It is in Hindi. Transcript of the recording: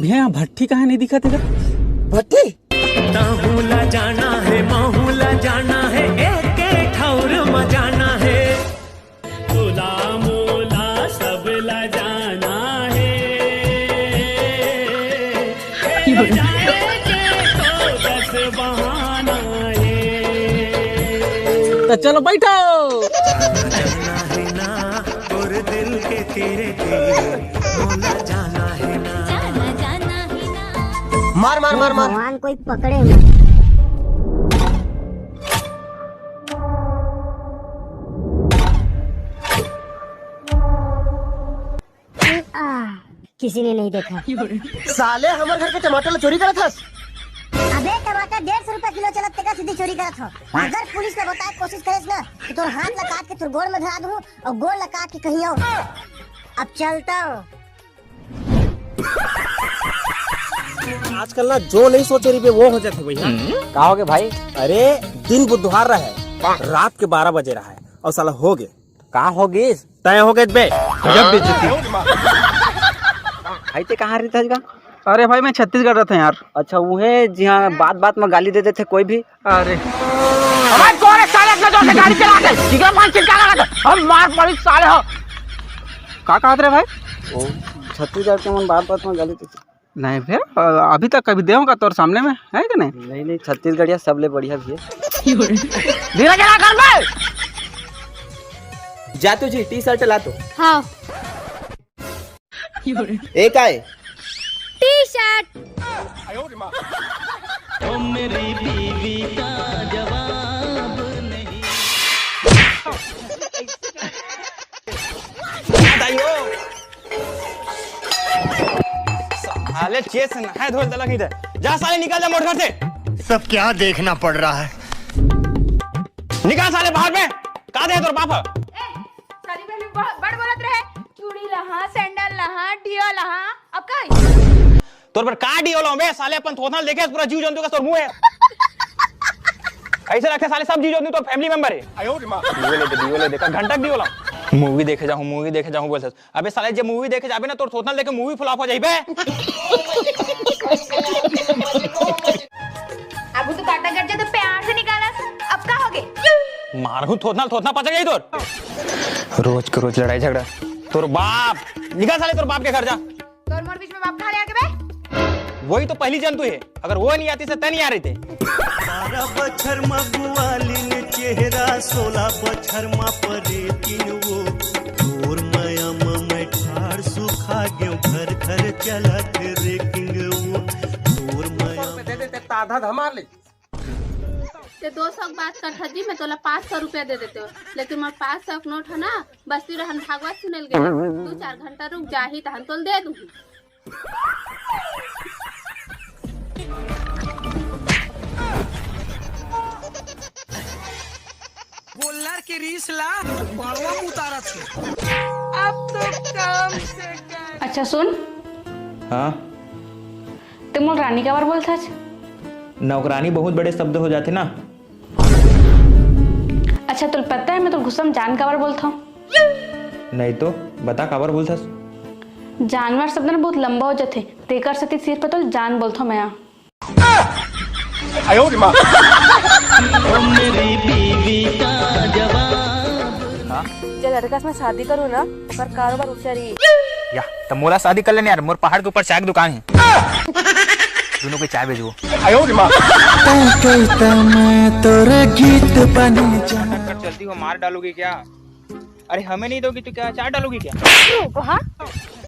भैया भट्टी कहाँ नहीं दिखा तेरा? भट्टी ताहूला जाना है माहूला जाना है एक ठौर मजाना है तुला मोला सब ला जाना है बस बहाना है तो चलो बैठो। जाना है ना और दिल के तेरे मोला जाना है ना मार मार मार मार। भगवान कोई पकड़े ना। किसी ने नहीं देखा। साले हमारे घर के टमाटर चोरी करत हस। अबे टमाटर 150 रुपया किलो चलत तेका सीधी चोरी करत हो। अगर पुलिस ने बताए कोशिश करेस ना तो तोर हाथ ला काट के तोर गोड़ में धरा दूं और गोड़ ला काट के कहीं और। अब चलता हूँ। आजकल ना जो नहीं सोचे रही वो हो जाते भैया। कहा हो गए भाई? अरे दिन बुधवार रहा है, रात के 12 बजे रहा है और साला हो गए। कहाँ हो गए? तय हो गए बे। जब बेइज्जती। भाई ते कहाँ रहता है? अरे भाई मैं छत्तीसगढ़ रहता यार। अच्छा वो है जी हाँ, बात बात में गाली देते थे कोई भी। अरे कौन है साले इतना जोर से गाड़ी चला के? जिगर मान चिल्ला लगा हम मार पड़ी साले हो। का कहत रे भाई? ओ छत्तीसगढ़ के मन बात बात में गाली देते। नहीं भैया अभी तक कभी देहूँ का तोर सामने में है कि नहीं? नहीं नहीं छत्तीसगढ़िया सब ले बढ़िया भी है। धीरे चला कर बे। जा तुझे टी शर्ट ला तो। हाँ। एक आए टी शर्ट। ओ मेरी बीवी का जवाब नहीं साले चेस नहाए धोए तलक इधर जा। साले निकल जा मोड़ घर से। सब क्या देखना पड़ रहा है। निकाल साले बाहर में। का दे तोर बाप? सारी पहले बड़ बोलत रहे चूड़ी लहा सैंडल लहा डियो लहा अब का तोर पर का डियो लो बे? साले अपन थोथल देखे पूरा जीव जंतु का तोर मुंह है। कैसे रखे साले सब जीव जंतु तोर फैमिली मेंबर है। दियो ले देखा घंटक दियो ला। मूवी देखे जाऊं बोलस। अबे साले जब मूवी देखे जाबे ना तोर थोथल देखे मूवी फ्लॉप हो जाइबे। अब तो काटा गट जा तो प्यार से निकाला अब का हो गए? मारू थोथना पचक जाई तोर। रोज के रोज लड़ाई झगड़ा। तोर बाप निकल साले तोर बाप के घर जा। तोर मोर बीच में बाप कहां ले आके बे? वही तो पहली जंतु है। अगर वो नहीं आती से तय नहीं आ रही थे। 12 बछर मगुआलिन चेहरा 16 बछर मा परे तीन वो तोर माया मैं ठाड़ सुखा गयो घर घर चलत रेकिंग वो तोर माया दे दे ते आधा धमार ले। ते 200 बात कर हजी मैं तोला 500 रुपया दे देते हो लेकिन मोर 500 नोट है ना बस्ती रहन भागवत सुनल गए 2-4 घंटा रुक जाही तहन तोल दे दूंगी। बोलर के रीस ला बालवा उतारा छे। अब तो कम से कम। अच्छा सुन हाँ ते मोर रानी का बार बोलता है? नौकरानी बहुत बड़े शब्द हो जाते ना। अच्छा तुल पता है मैं तो गुस्सा में जान का बार बोलता हूँ। नहीं तो बता काबर बोलता। जानवर शब्द ना बहुत लंबा हो जाते तेकर सती सिर पर तो जान बोलता हूँ मैं। मेरी बीवी का जवाब। जब लड़का से मैं शादी करूँ ना पर कारोबार होशियारी या तो मोला शादी कर लेने यार। मोर पहाड़ के ऊपर चाय की दुकान है। दोनों को चाय भेजो। चलती हो मार डालोगी क्या? अरे हमें नहीं दोगी तो क्या चाय डालोगी क्या? हाँ